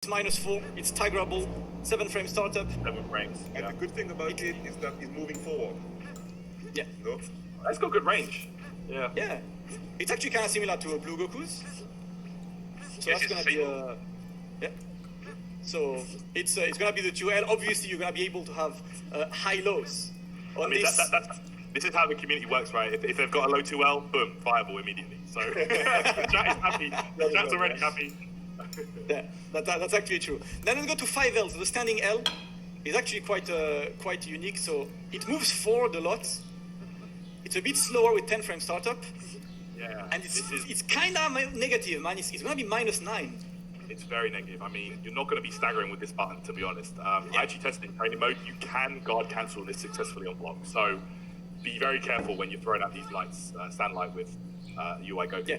-4, it's tigerable, 7 frame startup. 7 frames. And the good thing about it is that it's moving forward. Yeah. No? That's got good range. Yeah. Yeah. It's actually kind of similar to a Blue Goku's. So Yes, that's gonna it's be yeah. So it's gonna be the 2L. Obviously, you're gonna be able to have high lows on I mean, this. this is how the community works, right? If they've got a low 2L, boom, viable immediately. So the chat is happy. The chat's already happy. Yeah, that's actually true. Then let's go to 5L. So the standing L is actually quite unique. So it moves forward a lot. It's a bit slower with 10 frame startup. Yeah. And it's kind of negative, man. It's going to be -9. It's very negative. I mean, you're not going to be staggering with this button, to be honest. I actually tested in training mode. You can guard cancel this successfully on block. So be very careful when you're throwing out these lights, stand light with UI Goku. Yeah.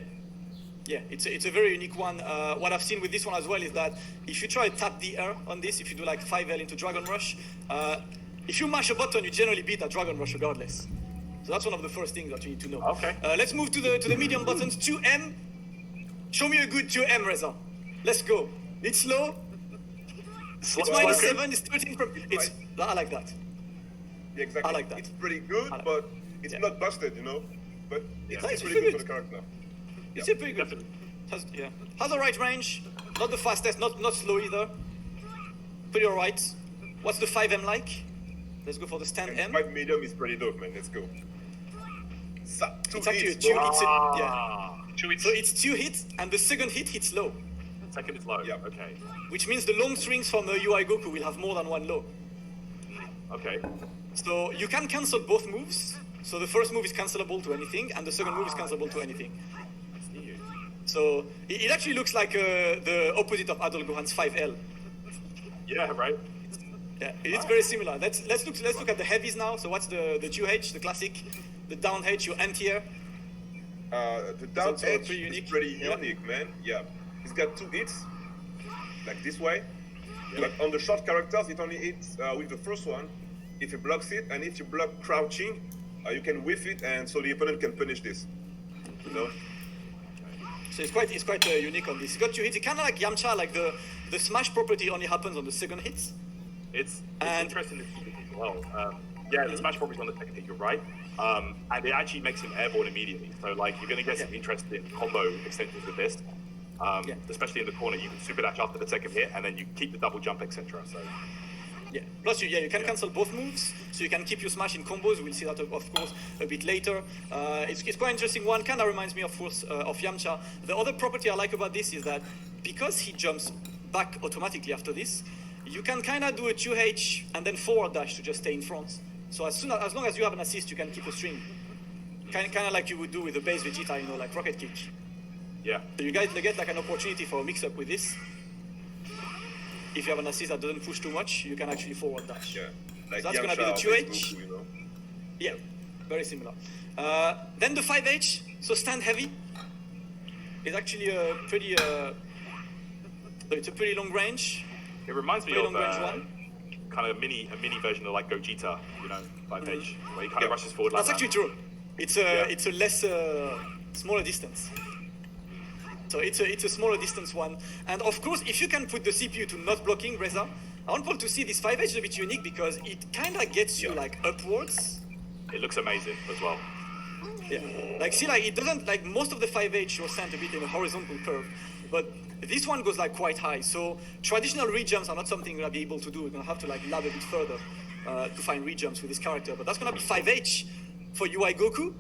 Yeah, it's a very unique one. What I've seen with this one as well is that if you try to tap the air on this, if you do like 5L into Dragon Rush, if you mash a button, you generally beat a Dragon Rush regardless. So that's one of the first things that you need to know. Okay. Let's move to the medium buttons. 2M. Show me a good 2M, Reza. Let's go. It's slow. It's -7. It's 13 from. I like that. Yeah, exactly. I like that. It's pretty good, but it's not busted, you know? But it's It's pretty good for good. the character. It's pretty good. Has the right range. Not the fastest. Not slow either. Pretty alright. What's the 5M like? Let's go for the stand M. 5 medium is pretty dope, man. Let's go. It's actually a 2 hits. Yeah. So it's 2 hits, and the second hit hits low. Second is low. Yeah. Okay. Which means the long strings from the UI Goku will have more than 1 low. Okay. So you can cancel both moves. So the first move is cancelable to anything, and the second move is cancelable to anything. So it actually looks like the opposite of Adult Gohan's 5L. Yeah. Right. Yeah, it's very similar. Let's look at the heavies now. So what's the 2H, the classic, the down H, your anti-air? The down also edge pretty is unique. pretty Yeah. unique, man. Yeah. He's got 2 hits, like this way. But on the short characters, it only hits with the first one if he blocks it, and if you block crouching, you can whiff it, and so the opponent can punish this. You know? So it's quite unique on this. It's got 2 hits. It's kind of like Yamcha, like the smash property only happens on the second hit. It's interesting to see as well. The smash property on the second hit, you're right. And it actually makes him airborne immediately. So like you're going to get some interesting combo extensions with this. Especially in the corner, you can super dash after the second hit, and then you keep the double jump, etc. So yeah. Plus, you can cancel both moves, so you can keep your smash in combos. We'll see that, of course, a bit later. It's quite interesting one. Kind of reminds me, of course, of Yamcha. The other property I like about this is that because he jumps back automatically after this, you can kind of do a 2H and then forward dash to just stay in front. So as long as you have an assist, you can keep a string. Kind of like you would do with the base Vegeta, you know, like rocket kick. yeah. So you guys get like an opportunity for a mix-up with this. If you have an assist that doesn't push too much, you can actually forward dash. Yeah. Like So that's gonna be the Yamcha or 2H. Goku, you know? Yeah, very similar. Then the 5H, so stand heavy, is actually a pretty, it's a pretty long range. It reminds me Pretty of long range one. kind of a mini version of like Gogeta, you know, 5H, where he kind of rushes forward like That's actually true. It's a less smaller distance. So it's a smaller distance one. And of course, if you can put the CPU to not blocking, Reza, I want people to see this 5H is a bit unique because it kind of gets you like upwards. It looks amazing as well. Yeah, like see, like it doesn't like most of the 5H you're sent a bit in a horizontal curve, but this one goes like quite high. So traditional rejumps are not something we're gonna be able to do. We're gonna have to like lab a bit further to find rejumps with this character. But that's gonna be 5H for UI Goku.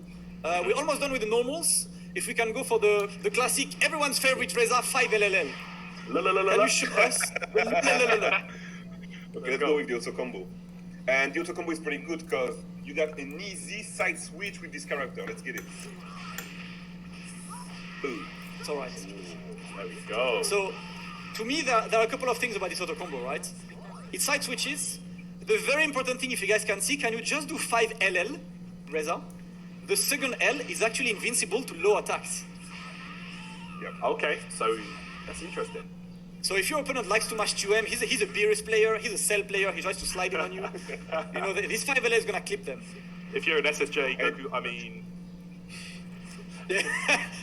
We're almost done with the normals. If we can go for the classic, everyone's favorite Reza 5LLL. Can you show us? Okay, let's go with the auto combo. And the auto combo is pretty good because you got an easy side switch with this character. Let's get it. Boom. It's alright. There we go. So, to me, there are a couple of things about this auto combo, right? It side switches. The very important thing, if you guys can see, can you just do 5LL, Reza? The second L is actually invincible to low attacks. Yep. Okay, so that's interesting. So if your opponent likes to mash 2M, he's a Beerus player, he's a Cell player, he tries to slide in on you. You know, this 5LL is gonna clip them. If you're an SSJ Goku, I mean, Yeah.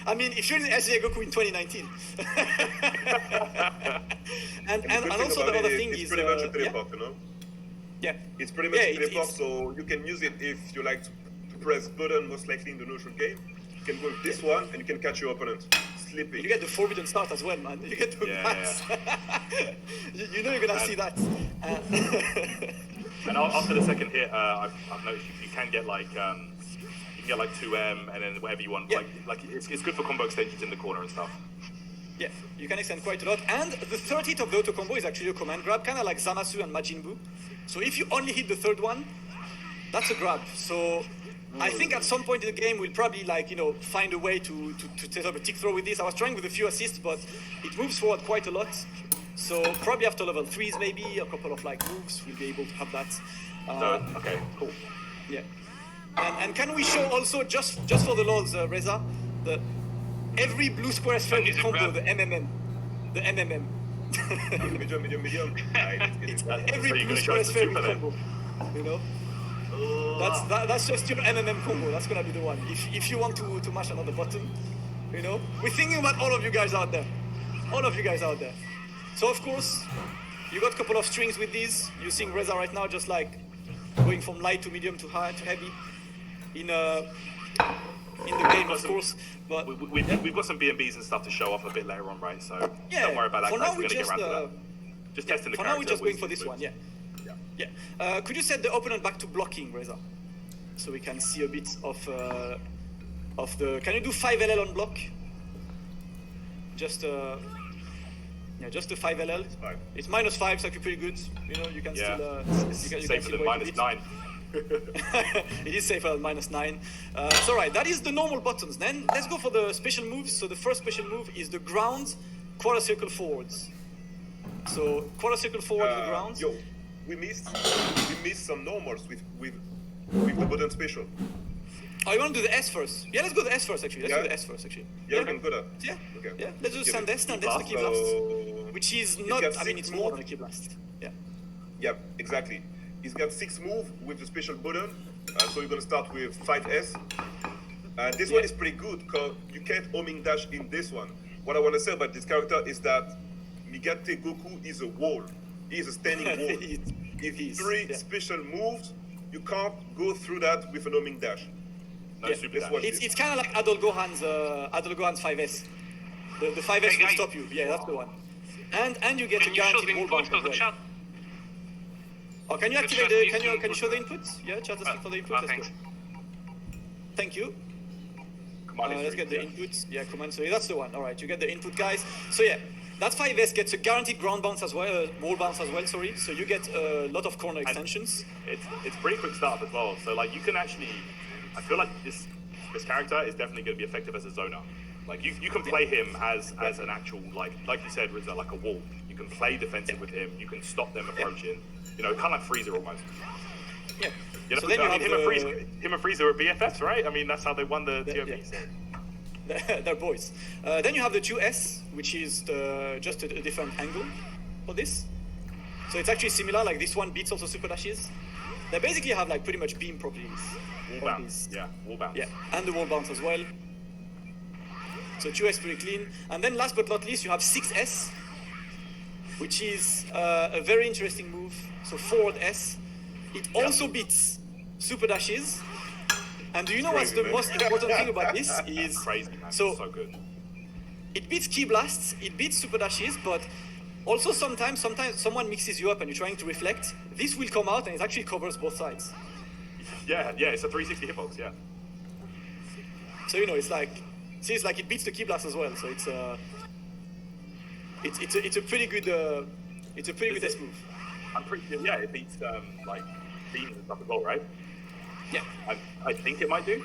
I mean, if you're in H.D.I Goku in 2019. and also the other thing it's is... pretty much a teleport, you know? Yeah. It's pretty much a teleport, it's... so you can use it if you like to press button most likely in the neutral game. You can go with this one and you can catch your opponent sleeping. You get the forbidden start as well, man. You get the max. You know you're gonna see that. And after the second hit, I've noticed you can get like you can get like 2M and then whatever you want. Yeah. Like it's good for combo extensions in the corner and stuff. Yeah, you can extend quite a lot. And the third hit of the auto combo is actually a command grab, kind of like Zamasu and Majin Buu. So if you only hit the third one, that's a grab. So I think at some point in the game we'll probably like, you know, find a way to set up a tick throw with this. I was trying with a few assists, but it moves forward quite a lot. So probably after level 3s maybe, a couple of like moves, we'll be able to have that. Okay, cool. Yeah. And can we show also, just for the lols, Reza, every blue square sphere with combo, the MMM. The MMM. medium. Every blue square sphere with combo. You know? That's just your MMM combo. That's gonna be the one. If you want to mash another button, you know? We're thinking about all of you guys out there. All of you guys out there. So of course, you got a couple of strings with these. You're seeing Reza right now just like going from light to medium to high to heavy in the game, of course. But we've got some B&Bs and stuff to show off a bit later on, right? So don't worry about that. For now, we're just testing the character. For now, we're just going for this one. Yeah. Could you set the opponent back to blocking, Reza, so we can see a bit of the? Can you do 5 LL on block? Just just the 5 LL. It's -5, so actually pretty good. You know, you can still you can safer than -9. It is safer than -9. So right, that is the normal buttons. Then let's go for the special moves. So the first special move is the ground quarter circle forwards. So quarter circle forward to the ground. Yo, we missed some normals with the button special. Oh, you want to do the S first? Yeah, let's go the S first actually. Let's do the S first actually. Yeah, we can go there. Yeah. Okay. Yeah. Let's do stand S, the key blast, which is not. I mean, it's more than a key blast. Yeah. Yeah, exactly. He's got 6 moves with the special button. So you're gonna start with 5S. And this one is pretty good because you can't homing dash in this one. What I want to say about this character is that Migate Goku is a wall. He is a standing wall. If 3 special moves, you can't go through that with an homing dash. It's kind of like Adol Gohan's 5S. The 5S will stop you. Yeah, that's the one. And you get a guaranteed wall bounce as well. Oh, can you activate the? Can you show the inputs? Yeah, chat asking for the inputs. Let's go. Thank you. Let's get the inputs. Yeah, command. So that's the one. All right, you get the input, guys. So yeah, that 5S gets a guaranteed ground bounce as well, wall bounce as well. Sorry. So you get a lot of corner extensions. It's pretty quick startup as well. So like you can actually, I feel like this character is definitely going to be effective as a zoner. Like you can play him as an actual like you said, Rizza, like a wall. You can play defensive with him. You can stop them approaching. You know, kind of like Freezer almost. Yeah. You know, so then I mean, him and Freezer are BFFs, right? I mean, that's how they won the TOP. Yeah. They're boys. Then you have the 2S, which is just a different angle for this. So it's actually similar. Like this one beats also super dashes. They basically have like pretty much beam properties. Wall bounce. Yeah, wall bounce. Yeah, and the wall bounce as well. So 2S pretty clean. And then last but not least, you have 6S, which is a very interesting move. So forward S. It also beats super dashes. And do you know what's the most important thing about this is crazy, man. So good. It beats key blasts, it beats super dashes, but also sometimes someone mixes you up and you're trying to reflect. This will come out and it actually covers both sides. Yeah, it's a 360 hitbox, yeah. So you know, it's like it beats the key blast as well. So it's a pretty good S move. I'm pretty sure, yeah, it beats like beams and stuff as well, right? Yeah. I think it might do.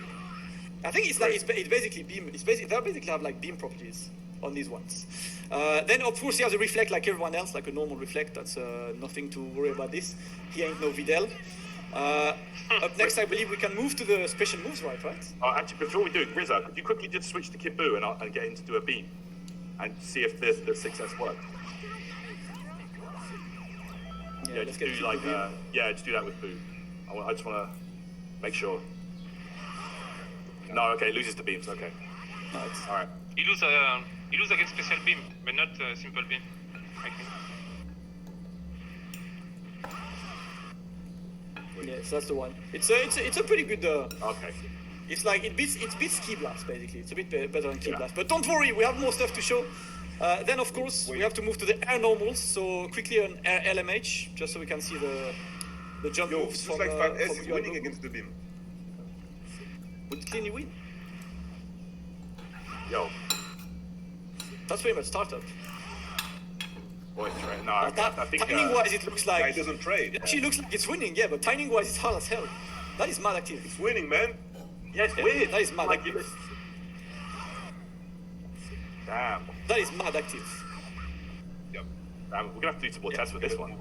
I think it's basically beam. They basically have like beam properties on these ones. Then of course he has a reflect like everyone else, like a normal reflect. That's nothing to worry about this. He ain't no Videl. Up next, I believe we can move to the special moves, right? Actually, before we do, Rizza, could you quickly just switch to Kid Buu and get him to do a beam and see if the 6S works? Yeah, just do like just do that with Buu. I just want to make sure. No, okay, it loses to beams. Okay. No, it's, All right. He lose against special beam, but not simple beam. I think. yes, that's the one. It's a pretty good. Okay. It's like it beats Ki Blast basically. It's a bit better than Ki Blast. But don't worry, we have more stuff to show. Then of course we have to move to the air normals. So quickly an air LMH, just so we can see the jump Yo, moves just from. like 5S from is UI winning Goku. against the beam. Would cleanly win. Yo. That's pretty much startup. Boy, no, I think Timing-wise, it looks like It doesn't trade. it actually looks like it's winning, yeah. But timing-wise, it's hard as hell. That is mad active. It's winning, man. yeah, it's weird. That is mad Like, active. damn. That is mad active. Yep. Damn, we're gonna have to do some more tests with this one.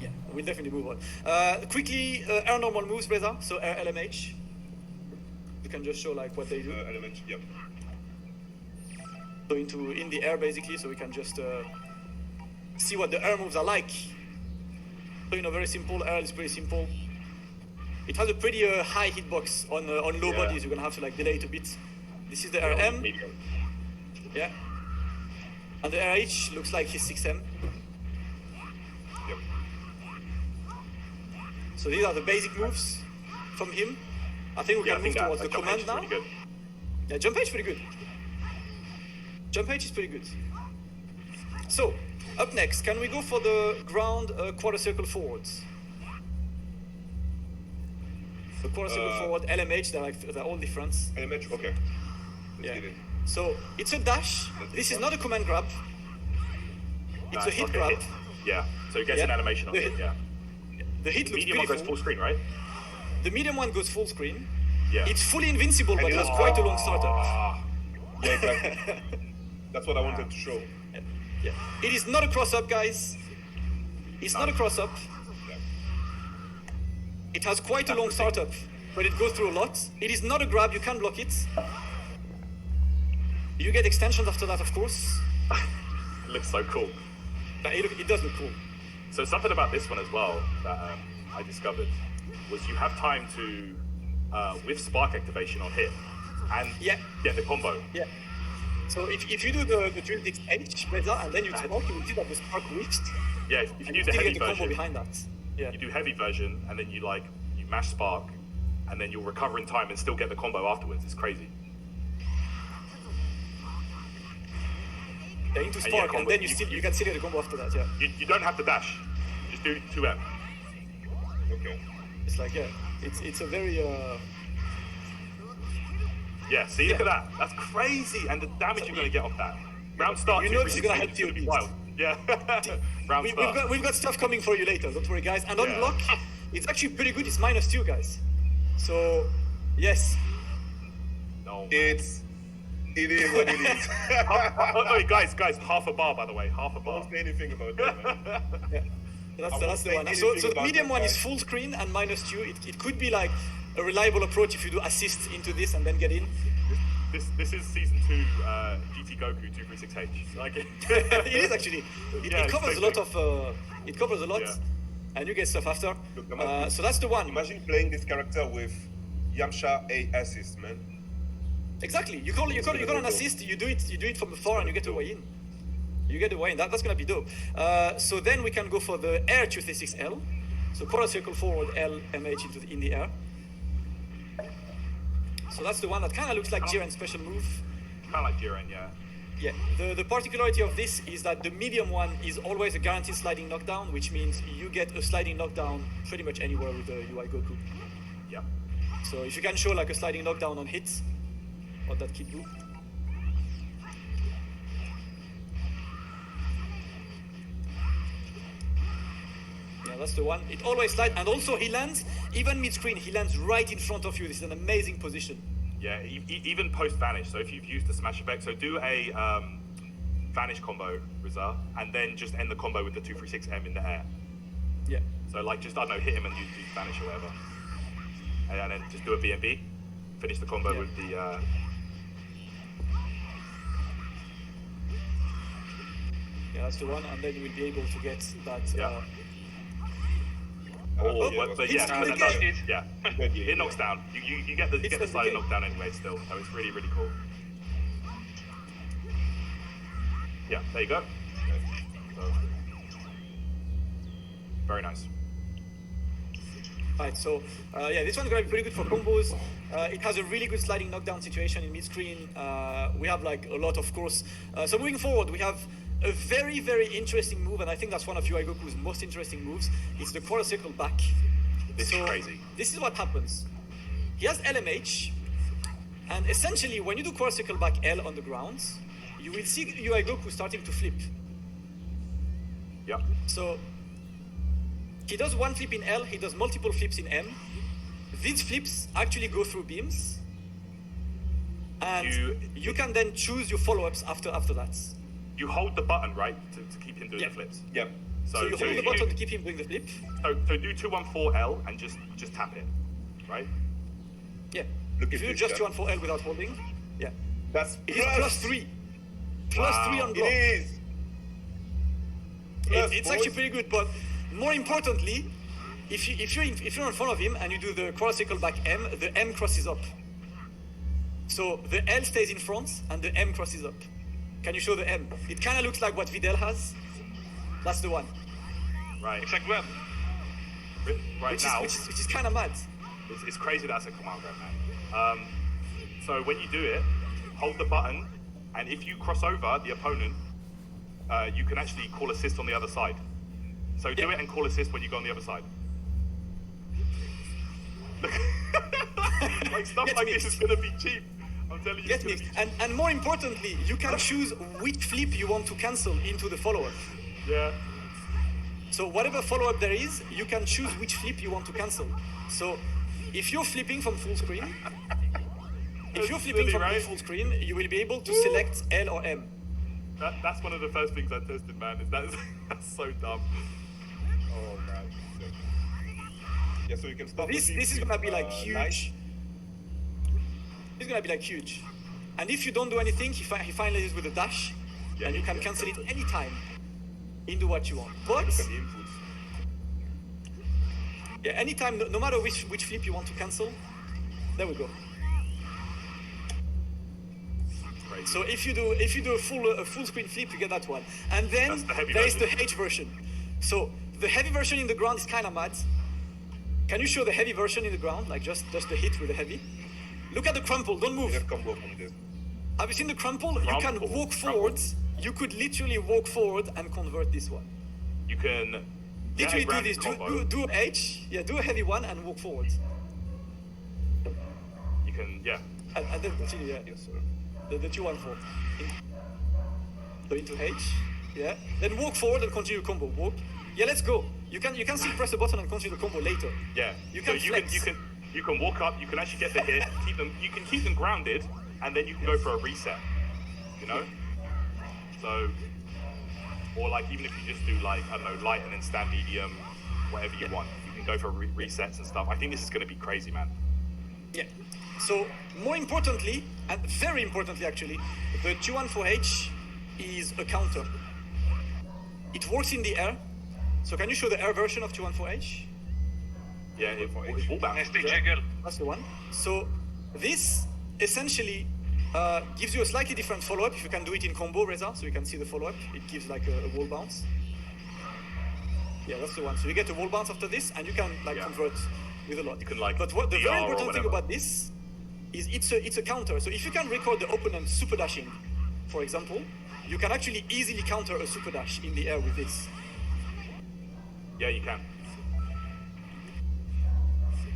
Yeah, we'll definitely move on. Quickly, air normal moves, Reza. So air LMH. You can just show like what they do. Element, yep. So in the air basically, so we can just see what the air moves are like. So very simple. Air is pretty simple. It has a pretty high hitbox on low Yeah. bodies. You're gonna have to like delay it a bit. This is the RM. Medium. Yeah. And the RH looks like his 6M. Yep. So these are the basic moves from him. I think we Yeah, I can think move towards that the jump command edge is now. pretty good. Yeah, jump H pretty good. Jump H is pretty good. So, up next, can we go for the ground quarter circle forwards? So quarter circle forward, LMH, they're all different. Element, okay. Let's Yeah. get it. So it's a dash. This is not a command grab. It's a hit like grab. hit. Yeah. So it gets Yeah. an animation on The it. hit- Yeah. The hit looks Medium one goes beautiful. full screen, right? The medium one goes full screen. Yeah. It's fully invincible, but it has has- quite a long startup. Ah, Yeah, exactly. That's what I wanted to show. Yeah. It is not a cross-up, guys. It's not a cross-up. Yeah. It has quite a long startup, but it goes through a lot. It is not a grab, you can block it. You get extensions after that, of course. it looks so cool. But it does look cool. So something about this one as well that I discovered was you have time to, with spark activation on hit, and Yeah. get the combo. Yeah. So if you do the drill dix H, Reza, and then you spark, you will see that the spark whiffs, Yeah, if you and do you the still heavy get the combo version, behind that. Yeah. you do heavy version, and then you mash spark, and then you'll recover in time and still get the combo afterwards. It's crazy. Yeah, into you get spark, combo. and then you can still get the combo after that. Yeah. You don't have to dash. Just do 2M. Okay. It's like it's a very Yeah, see, look Yeah. at that. That's crazy, and the damage you're going to get off that. Round start. You know this is gonna help is gonna be you. wild. Yeah. Round start. we've got stuff coming for you later. Don't worry, guys. And on Yeah. block, it's actually pretty good. It's -2, guys. So yes. No. It is what it is. Oh, guys, half a bar, by the way, half a bar. Don't say anything about that, man. Yeah. I That's won't the say one. anything So the about medium that one guy. is full screen and -2. It could be like a reliable approach if you do assist into this and then get in. This is season 2 GT Goku 236H. Like It is actually. Yeah, It covers a lot exactly. of. It covers a lot, Yeah. and you get stuff after. Look, imagine- So that's the one. Imagine playing this character with Yamcha A assist, man. Exactly. You call an assist. You do it from afar, and you get the way in. You get the way in. That's gonna be dope. So then we can go for the air 236L. So quarter circle forward L MH in the air. So that's the one that kind of looks like Jiren's special move. kind of like Jiren, yeah. Yeah. The particularity of this is that the medium one is always a guaranteed sliding knockdown, which means you get a sliding knockdown pretty much anywhere with the UI Goku. Yeah. So if you can show like a sliding knockdown on hit, what that kid do. Yeah, that's the one. It always slides, and also he lands, even mid-screen, he lands right in front of you. This is an amazing position. Yeah, even post vanish. So if you've used the smash effect, so do a vanish combo, Rizar, and then just end the combo with the 236M in the air. Yeah. So like just, I don't know, hit him and use vanish or whatever. And then just do a BNB, finish the combo Yeah. with the... Yeah, that's the one, and then you will be able to get that. Yeah. Oh, but it's yeah, really that does, good. yeah. Good, It knocks down. You get the It's sliding good. knockdown anyway still, so it's really, really cool. Yeah, there you go. So, very nice. Right, so yeah, this one's gonna be pretty good for combos. It has a really good sliding knockdown situation in mid-screen. We have like a lot, of course. So moving forward, we have a very, very interesting move, and I think that's one of UI Goku's most interesting moves. It's the quarter circle back. This is crazy. This is what happens. He has LMH, and essentially, when you do quarter circle back L on the ground, you will see UI Goku starting to flip. Yeah. So he does one flip in L, he does multiple flips in M. These flips actually go through beams, and you can then choose your follow-ups after that. You hold the button, right, to keep him doing the flips. Yeah. So you hold the button to keep him doing the flip. So do 214L and just tap it, right? Yeah. Look If at you do this just guy. 214L without holding, yeah. That's It is plus 3. Plus 3 on block. It is. Plus, It's boys. actually pretty good, but more importantly, if you're in front of him and you do the quarter circle back M, the M crosses up. So the L stays in front and the M crosses up. Can you show the M? It kind of looks like what Videl has. That's the one. Right. It's like grab. Right Which now, is kind of mad. it's crazy that's a command grab, man. So when you do it, hold the button, and if you cross over the opponent, you can actually call assist on the other side. So do Yeah. it and call assist when you go on the other side. Like stuff Get like mixed. this is gonna be cheap. I'm telling you. Get it's me. gonna be And more importantly, you can choose which flip you want to cancel into the follow-up. Yeah. So whatever follow-up there is, you can choose which flip you want to cancel. So if you're flipping from full screen, silly, right? full screen, you will be able to select L or M. That's one of the first things I tested, man. That's so dumb. Oh man. Yeah, so you can start. This is gonna be like huge. It's gonna be like huge. And if you don't do anything, he finalizes with a dash, Yeah, and you can cancel it anytime into what you want. But Look at the inputs. yeah, anytime, no matter which flip you want to cancel, there we go. Crazy. So if you do a full screen flip, you get that one. And then That's the heavy there is the version. H version. So the heavy version in the ground is kind of mad. Can you show the heavy version in the ground, like just the hit with the heavy? Look at the crumple. Don't move. Just combo from this. Have you seen the crumple? You can Crumple, walk crumple. forward. You could literally walk forward and convert this one. You can Literally do grab this. combo. Do H. Yeah, do a heavy one and walk forward. You can And then continue. Yeah. Yes, sir. The 2-1-4. So into H. Yeah. Then walk forward and continue combo. Walk. Yeah, let's go. You can still press the button and continue the combo later. Yeah. You So can flex. you can walk up. You can actually get the hit. You can keep them grounded, and then you can go for a reset. You know. So, or like even if you just do like I don't know light and then stand medium, whatever you want, you can go for resets and stuff. I think this is going to be crazy, man. Yeah. So more importantly, and very importantly actually, the 2-1-4H is a counter. It works in the air. So can you show the air version of 2-1-4H? Yeah, it ball bounce. Nice big jiggle. That's the one. So this essentially gives you a slightly different follow-up. If you can do it in combo, Reza, so you can see the follow-up. It gives like a wall bounce. Yeah, that's the one. So you get a wall bounce after this, and you can like convert with a lot. You can, like, But what the DR very or important thing whatever. about this is it's a counter. So if you can record the opponent super dashing, for example, you can actually easily counter a super dash in the air with this. Yeah, you can.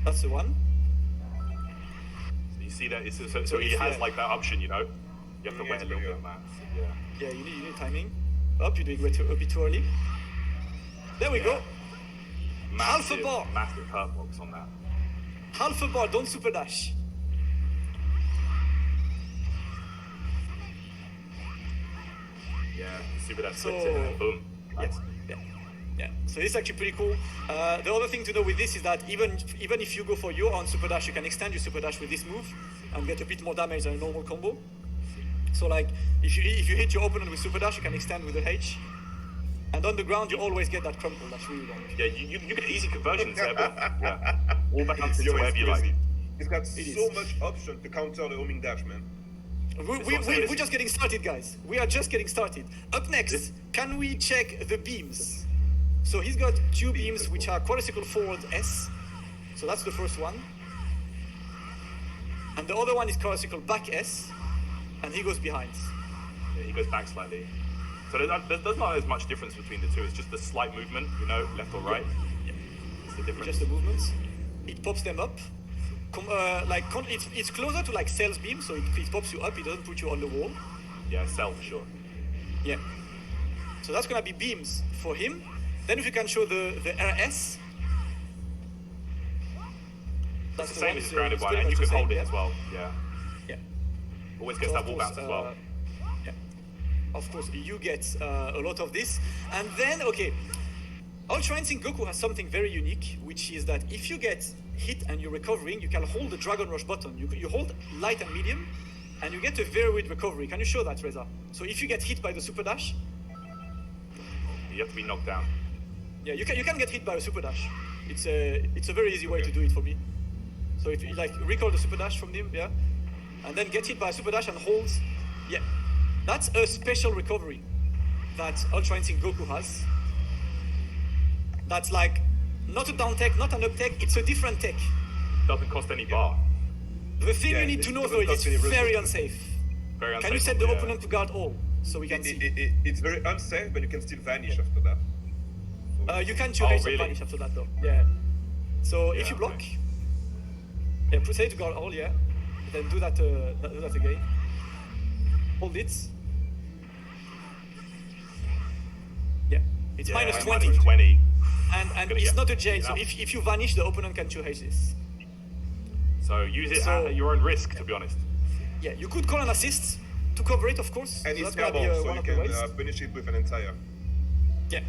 That's the one. You see that? So he has like that option, you know. You have to Yeah, wait a it's little pretty bit, good. man. Yeah. Yeah, you need timing. Up, you're doing a bit too early. There we go. Half a bar. Massive hurt box on that. Half a bar, don't super dash. Yeah. Super that So- flips it and then boom. Nice. Yeah. So this is actually pretty cool. The other thing to know with this is that even if you go for your own super dash, you can extend your super dash with this move and get a bit more damage than a normal combo. So like if you hit your opponent with super dash, you can extend with the H. And on the ground, you always get that crumple. That's really wrong. Yeah, you get easy conversions there, but yeah. All back to Yo, whatever it's you like. crazy. He's got It so is. much option to counter the homing dash, man. We're just getting started, guys. We are just getting started. Up next, can we check the beams? So he's got two beams which are quadricycle forward S. So that's the first one. And the other one is quadricycle back S. And he goes behind. Yeah, he goes back slightly. So there's not as much difference between the two. It's just the slight movement, you know, left or right. Yeah. It's the difference. Just the movements. It pops them up. It's closer to like Cell's beam, so it pops you up. It doesn't put you on the wall. Yeah, Cell for sure. Yeah. So that's gonna be beams for him. Then if you can show the RS. That's the same as his grounded one, and you can hold it as well. Yeah. Yeah. Always gets that wall bounce as well. Yeah. Of course, you get a lot of this. And then, okay, Ultra Instinct Goku has something very unique, which is that if you get hit and you're recovering, you can hold the Dragon Rush button. You hold light and medium, and you get a very weird recovery. Can you show that, Reza? So if you get hit by the Super Dash, You have to be knocked down. yeah, you can get hit by a Super Dash. It's a very easy way to do it for me. So if you like recall the Super Dash from him, yeah, and then get hit by a Super Dash and hold, yeah, that's a special recovery that Ultra Instinct Goku has. That's like not a down tech, not an up tech. It's a different tech. Doesn't cost any bar. The thing Yeah, you need it to know doesn't though is cost it's any very resources. unsafe. Very unsafe. Can you set the yeah. opponent to guard all so we can see? It's very unsafe, but you can still vanish after that. So You can Oh, choose really? vanish after that though. Yeah. So if Yeah, you block, okay. yeah, proceed to guard all, yeah. Then do that again. Hold it. Yeah. It's Yeah, minus minus 20. 20. And Gonna it's get- not a jail, so yeah. if you vanish, the opponent can 2H this. So use it So- at your own risk, to be honest. Yeah, you could call an assist to cover it, of course. and so it's that's gonna be airball, so one you of the can ways. finish it with an entire. Yeah.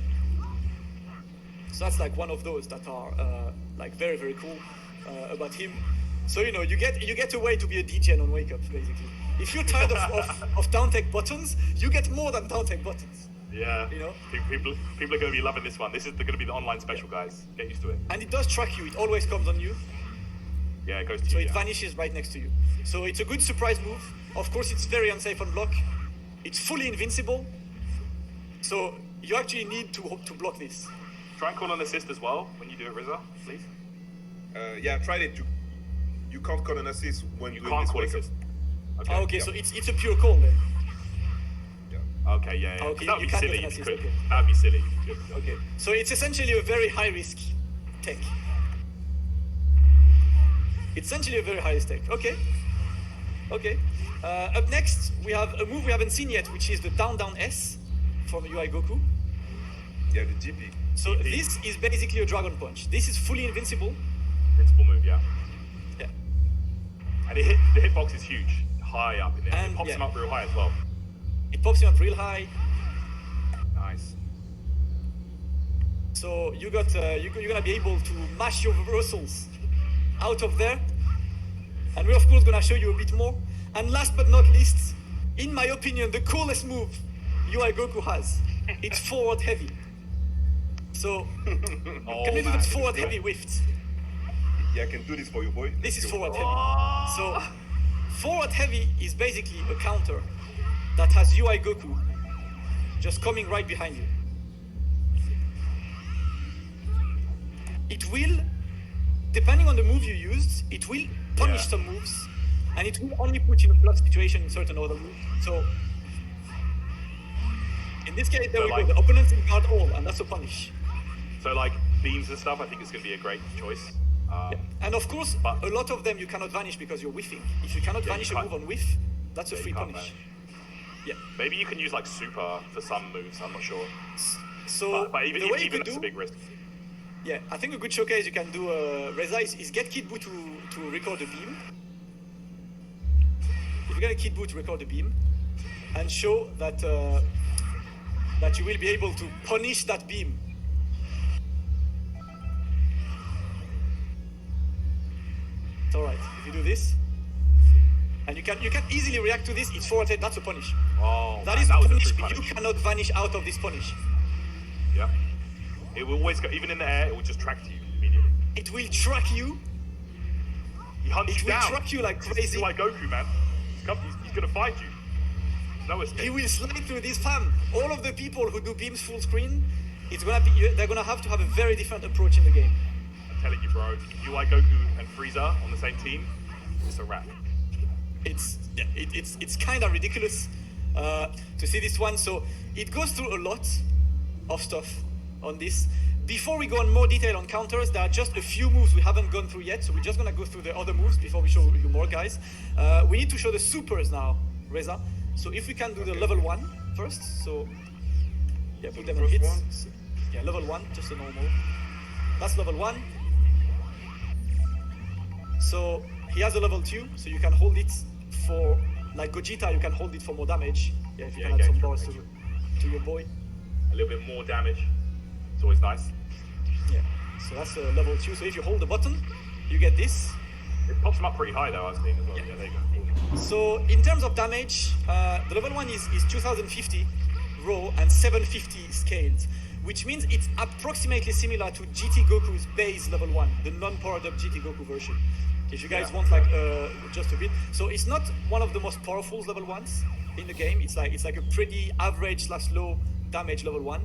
So that's like one of those that are like very, very cool about him. So you know, you get a way to be a degen on wake ups basically. If you're tired of down tech buttons, you get more than down tech buttons. Yeah. You know? People are going to be loving this one. This is going to be the online special, guys. Get used to it. And it does track you, it always comes on you. Yeah, it goes to So you. it yeah. vanishes right next to you. So it's a good surprise move. Of course it's very unsafe on block. It's fully invincible. So you actually need to block this. Try and call an assist as well when you do it, Rizza, please. Yeah, try it. You can't call an assist when You doing can't this call wake up. assist. Okay. Okay, yeah. so it's a pure call then. Yeah. Okay, yeah. 'Cause Okay, that'd you be can't silly get an if you assist, could. okay. That'd be silly if you could. Okay. So it's essentially a very high risk tech. It's essentially a very high risk tech. Okay. Okay. Up next, we have a move we haven't seen yet, which is the down down S from UI Goku. Yeah, the GP. So this is basically a Dragon Punch. This is fully invincible. Principal move, yeah. Yeah. And the hitbox is huge. High up in there. And, It pops yeah. him up real high as well. It pops him up real high. Nice. So you're gonna be able to mash your reversals out of there. And we're of course gonna show you a bit more. And last but not least, in my opinion, the coolest move UI Goku has. It's forward heavy. So Oh, can we do man, the this is forward good. heavy whiffed? Yeah, I can do this for you, boy. This is Let's go. forward heavy. So forward heavy is basically a counter that has UI Goku just coming right behind you. It will, depending on the move you used, it will punish Yeah. some moves, and it will only put you in a block situation in certain other moves. So in this case, there So we like- go. The opponent will guard all, and that's a punish. So like beams and stuff, I think it's going to be a great choice. And of course, But- a lot of them you cannot vanish because you're whiffing. If you cannot Yeah, vanish you a can't- move on whiff, that's a Yeah, you free can't punish. vanish. Yeah. Maybe you can use like super for some moves. I'm not sure. So But even, the way you even could that's do, a big risk. yeah, I think a good showcase you can do, Reza, is get Kid Buu to record the beam. If you get a Kid Buu to record the beam, and show that that you will be able to punish that beam. It's all right if you do this, and you can easily react to this. It's forward head. That's a punish. Oh, That man, is that a was a punish. true But you punish. cannot vanish out of this punish. Yeah. It will always go, even in the air, it will just track to you immediately. It will track you. He hunts It you will down. track you like crazy. He's like Goku, man. He's gonna find you. No escape. He will slide through this, fam. All of the people who do beams full screen, it's gonna be, they're gonna have to have a very different approach in the game. I'm telling you, bro. UI Goku and Frieza on the same team, it's a wrap. It's kind of ridiculous to see this one. So it goes through a lot of stuff on this. Before we go on more detail on counters, there are just a few moves we haven't gone through yet. So we're just gonna go through the other moves before we show you more, guys. We need to show the supers now, Reza. So if we can do the level 1 first. So yeah, put them on hits. So, yeah, level 1, just a normal. That's level 1. So he has a level 2, so you can hold it for, like Gogeta, you can hold it for more damage. Yeah, if you can add some bars to your boy. A little bit more damage. It's always nice. Yeah, so that's a level 2. So if you hold the button, you get this. It pops them up pretty high though, I've seen as well. Yeah, there you go. So in terms of damage, the level 1 is 2050 raw and 750 scaled, which means it's approximately similar to GT Goku's base level 1, the non-powered up GT Goku version. If you guys want like just a bit. So it's not one of the most powerful level 1s in the game. It's like a pretty average / low damage level 1.